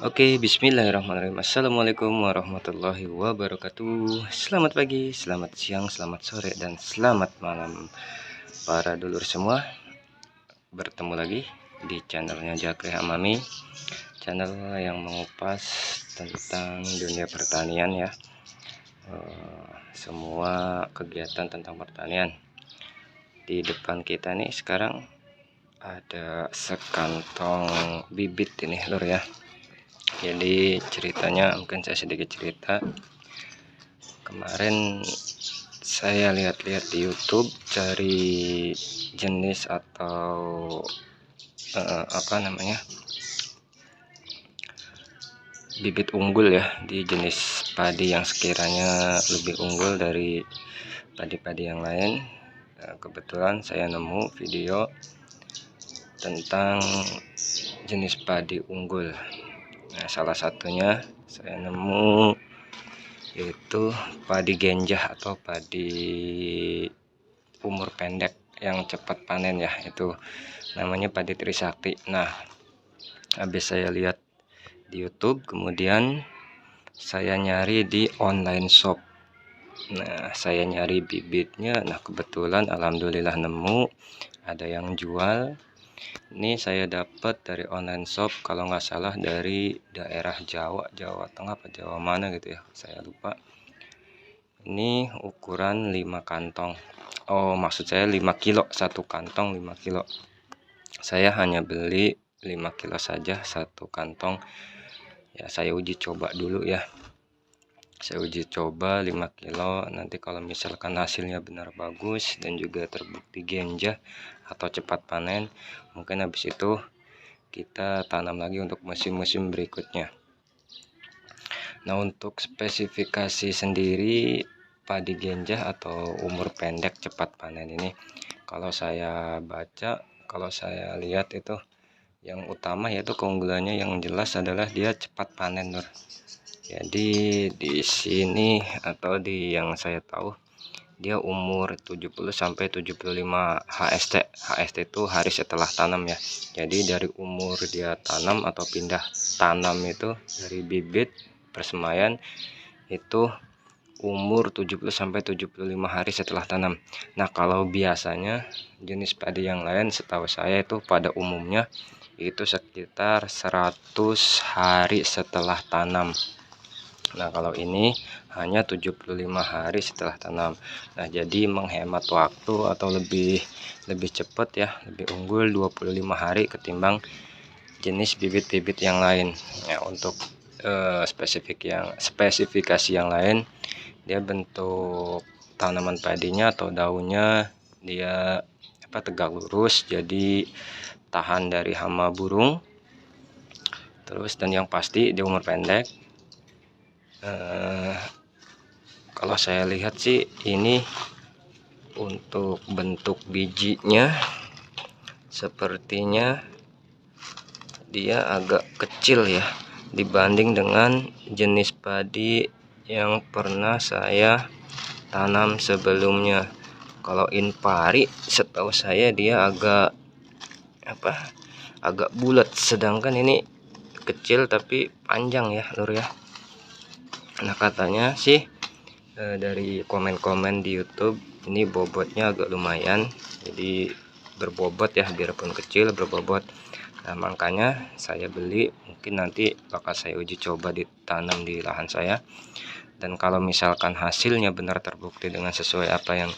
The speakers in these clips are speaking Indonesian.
Oke, bismillahirrahmanirrahim. Assalamualaikum warahmatullahi wabarakatuh. Selamat pagi, selamat siang, selamat sore, dan selamat malam para dulur semua. Bertemu lagi di channelnya Jakri Hamami, channel yang mengupas tentang dunia pertanian ya. Semua kegiatan tentang pertanian. Di depan kita nih sekarang ada sekantong bibit ini lur ya. Jadi ceritanya mungkin saya sedikit cerita. Kemarin saya lihat-lihat di YouTube cari jenis atau bibit unggul ya di jenis padi yang sekiranya lebih unggul dari padi-padi yang lain. Kebetulan saya nemu video tentang jenis padi unggul. Nah, salah satunya saya nemu yaitu padi genjah atau padi umur pendek yang cepat panen ya, itu namanya padi Trisakti. Nah, habis saya lihat di YouTube, kemudian saya nyari di online shop. Nah, saya nyari bibitnya. Nah, kebetulan alhamdulillah nemu ada yang jual. Ini saya dapat dari online shop, kalau nggak salah dari daerah Jawa Tengah apa Jawa mana gitu ya, saya lupa. Ini ukuran 5 kantong. Oh, maksud saya 5 kilo, satu kantong 5 kilo. Saya hanya beli 5 kilo saja satu kantong. Ya, saya uji coba dulu ya. Saya uji coba 5 kilo. Nanti kalau misalkan hasilnya benar bagus dan juga terbukti genjah atau cepat panen, mungkin habis itu kita tanam lagi untuk musim-musim berikutnya. Nah, untuk spesifikasi sendiri padi genjah atau umur pendek cepat panen ini, kalau saya baca, kalau saya lihat itu yang utama yaitu keunggulannya yang jelas adalah dia cepat panen lur. Jadi di sini atau di yang saya tahu dia umur 70 sampai 75 HST. HST itu hari setelah tanam ya. Jadi dari umur dia tanam atau pindah tanam itu dari bibit persemaian itu umur 70 sampai 75 hari setelah tanam. Nah, kalau biasanya jenis padi yang lain setahu saya itu pada umumnya itu sekitar 100 hari setelah tanam. Nah, kalau ini hanya 75 hari setelah tanam. Nah, jadi menghemat waktu atau lebih cepat ya, lebih unggul 25 hari ketimbang jenis bibit-bibit yang lain. Ya, untuk spesifikasi yang lain, dia bentuk tanaman padinya atau daunnya dia tegak lurus, jadi tahan dari hama burung. Terus dan yang pasti dia umur pendek. Kalau saya lihat sih ini untuk bentuk bijinya sepertinya dia agak kecil ya dibanding dengan jenis padi yang pernah saya tanam sebelumnya. Kalau Inpari setahu saya dia agak bulat, sedangkan ini kecil tapi panjang ya lur ya. Nah, katanya sih dari komen-komen di YouTube ini bobotnya agak lumayan, jadi berbobot ya, biarpun kecil berbobot. Nah, makanya saya beli, mungkin nanti bakal saya uji coba ditanam di lahan saya. Dan kalau misalkan hasilnya benar terbukti dengan sesuai apa yang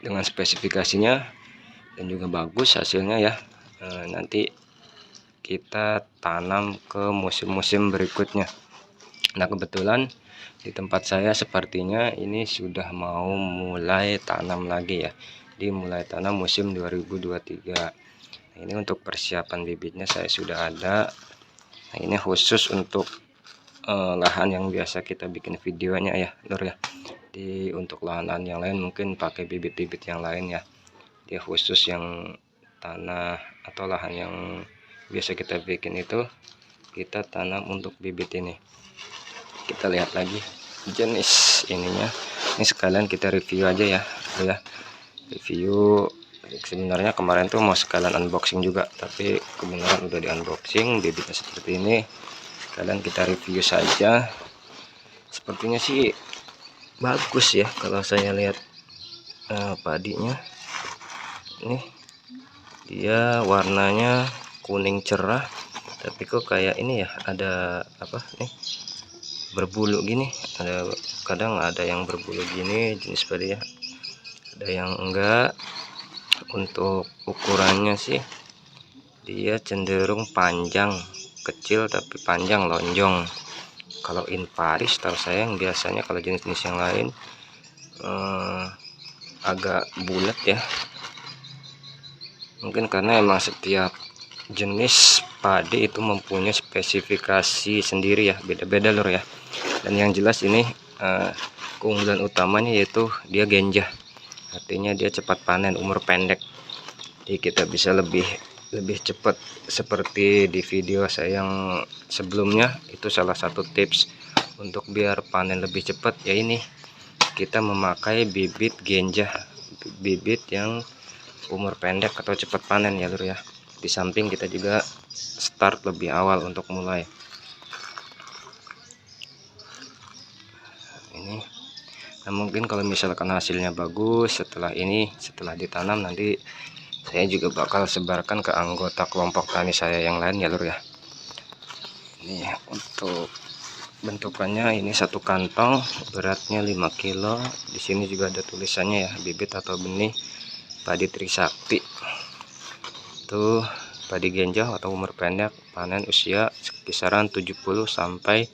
dengan spesifikasinya dan juga bagus hasilnya ya, nanti kita tanam ke musim-musim berikutnya. Nah, kebetulan di tempat saya sepertinya ini sudah mau mulai tanam lagi ya, dimulai tanam musim 2023. Nah, ini untuk persiapan bibitnya saya sudah ada. Nah, ini khusus untuk lahan yang biasa kita bikin videonya ya lur ya. Untuk lahan yang lain mungkin pakai bibit-bibit yang lain ya. Dia khusus yang tanah atau lahan yang biasa kita bikin itu kita tanam untuk bibit ini. Kita lihat lagi jenis ininya. Ini sekalian kita review aja ya, review Sebenarnya kemarin tuh mau sekalian unboxing juga, tapi kebenaran udah di unboxing. Bibitnya seperti ini, sekalian kita review saja. Sepertinya sih bagus ya kalau saya lihat padinya. Nih dia warnanya kuning cerah, tapi kok kayak ini ya, ada apa nih, berbulu gini. Ada kadang ada yang berbulu gini jenis padi ya, ada yang enggak. Untuk ukurannya sih dia cenderung panjang, kecil tapi panjang lonjong. Kalau in Paris tahu saya yang biasanya kalau jenis-jenis yang lain agak bulat ya, mungkin karena emang setiap jenis padi itu mempunyai spesifikasi sendiri ya, beda-beda lur ya. Dan yang jelas ini keunggulan utamanya yaitu dia genjah, artinya dia cepat panen, umur pendek. Jadi kita bisa lebih cepat. Seperti di video saya yang sebelumnya, itu salah satu tips untuk biar panen lebih cepat ya, ini kita memakai bibit genjah, bibit yang umur pendek atau cepat panen ya lur ya. Di samping kita juga start lebih awal untuk mulai ini. Nah mungkin kalau misalkan hasilnya bagus setelah ini, setelah ditanam, nanti saya juga bakal sebarkan ke anggota kelompok tani saya yang lain ya lur ya. Ini untuk bentukannya, ini satu kantong beratnya 5 kilo. Di sini juga ada tulisannya ya, bibit atau benih padi Trisakti. Tuh padi genjah atau umur pendek, panen usia kisaran 70 sampai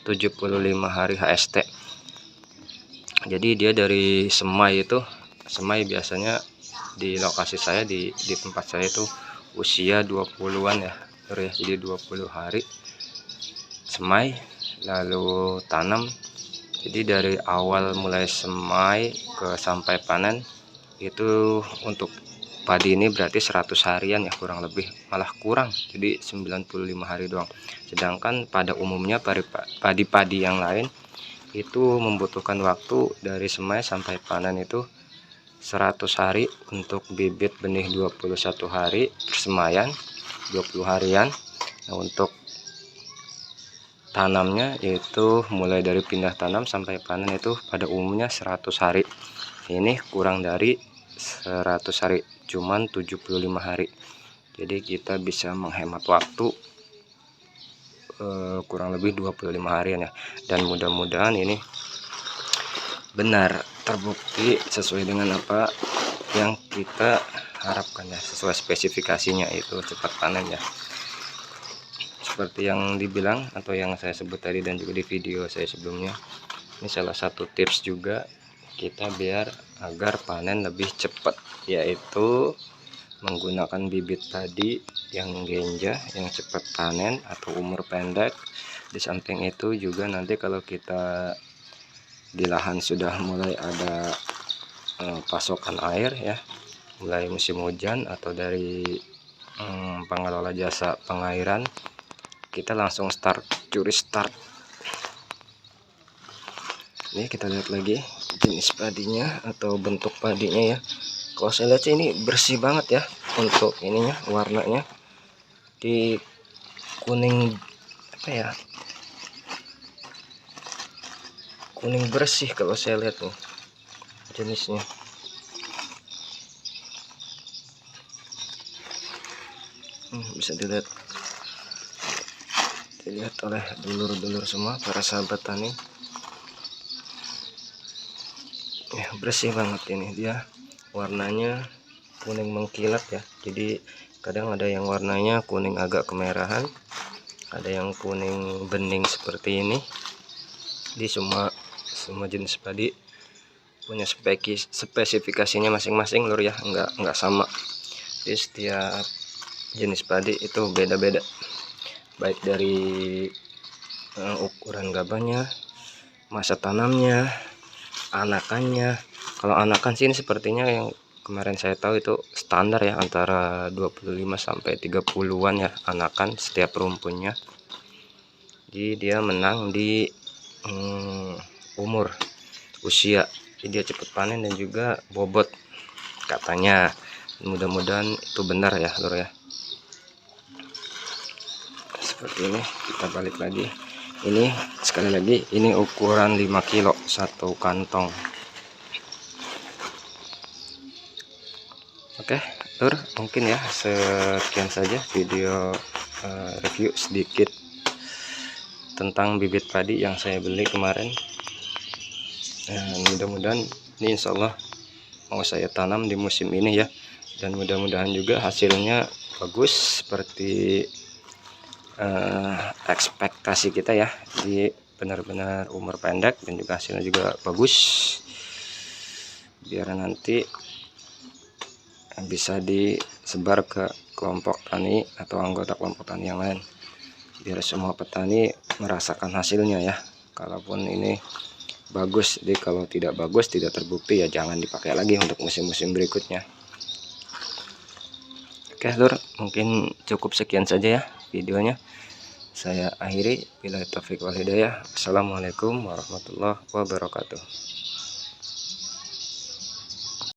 75 hari HST. Jadi dia dari semai itu, semai biasanya di lokasi saya, di tempat saya itu usia 20-an ya lur ya. Jadi 20 hari semai lalu tanam. Jadi dari awal mulai semai ke sampai panen itu untuk padi ini berarti 100 harian ya kurang lebih, malah kurang, jadi 95 hari doang. Sedangkan pada umumnya padi-padi yang lain itu membutuhkan waktu dari semai sampai panen itu 100 hari untuk bibit benih, 21 hari persemaian, 20 harian. Nah, untuk tanamnya yaitu mulai dari pindah tanam sampai panen itu pada umumnya 100 hari. Ini kurang dari 100 hari, cuman 75 hari. Jadi kita bisa menghemat waktu kurang lebih 25 harian ya. Dan mudah-mudahan ini benar terbukti sesuai dengan apa yang kita harapkan ya, sesuai spesifikasinya itu cepat panen ya, seperti yang dibilang atau yang saya sebut tadi dan juga di video saya sebelumnya. Ini salah satu tips juga kita biar agar panen lebih cepat, yaitu menggunakan bibit padi yang genjah yang cepat panen atau umur pendek. Di samping itu juga nanti kalau kita di lahan sudah mulai ada pasokan air ya, mulai musim hujan atau dari pengelola jasa pengairan, kita langsung curi start. Ini kita lihat lagi jenis padinya atau bentuk padinya ya. Kalau saya lihat ini bersih banget ya, untuk ininya warnanya di kuning apa ya, kuning bersih kalau saya lihat nih jenisnya. Bisa dilihat oleh dulur-dulur semua, para sahabat tani ya. Bersih banget ini, dia warnanya kuning mengkilat ya. Jadi kadang ada yang warnanya kuning agak kemerahan, ada yang kuning bening seperti ini. Di semua jenis padi punya spesifikasinya masing-masing lur ya, enggak sama. Di setiap jenis padi itu beda-beda, baik dari ukuran gabahnya, masa tanamnya, anakannya. Kalau anakan sih ini sepertinya yang kemarin saya tahu itu standar ya, antara 25 sampai 30-an ya anakan setiap rumpunnya. Jadi dia menang di umur usia, jadi dia cepat panen dan juga bobot katanya. Mudah-mudahan itu benar ya lur ya. Seperti ini, kita balik lagi. Ini sekali lagi, ini ukuran 5 kilo satu kantong. Oke lur, mungkin ya sekian saja video review sedikit tentang bibit padi yang saya beli kemarin. Mudah-mudahan ini insya Allah mau saya tanam di musim ini ya, dan mudah-mudahan juga hasilnya bagus seperti ekspektasi kita ya. Jadi benar-benar umur pendek dan juga hasilnya juga bagus, biar nanti bisa disebar ke kelompok tani atau anggota kelompok tani yang lain, biar semua petani merasakan hasilnya ya. Kalaupun ini bagus, jadi kalau tidak bagus, tidak terbukti ya jangan dipakai lagi untuk musim-musim berikutnya. Oke lur, mungkin cukup sekian saja ya videonya. Saya akhiri, bila taufik wal hidayah. Assalamualaikum warahmatullahi wabarakatuh.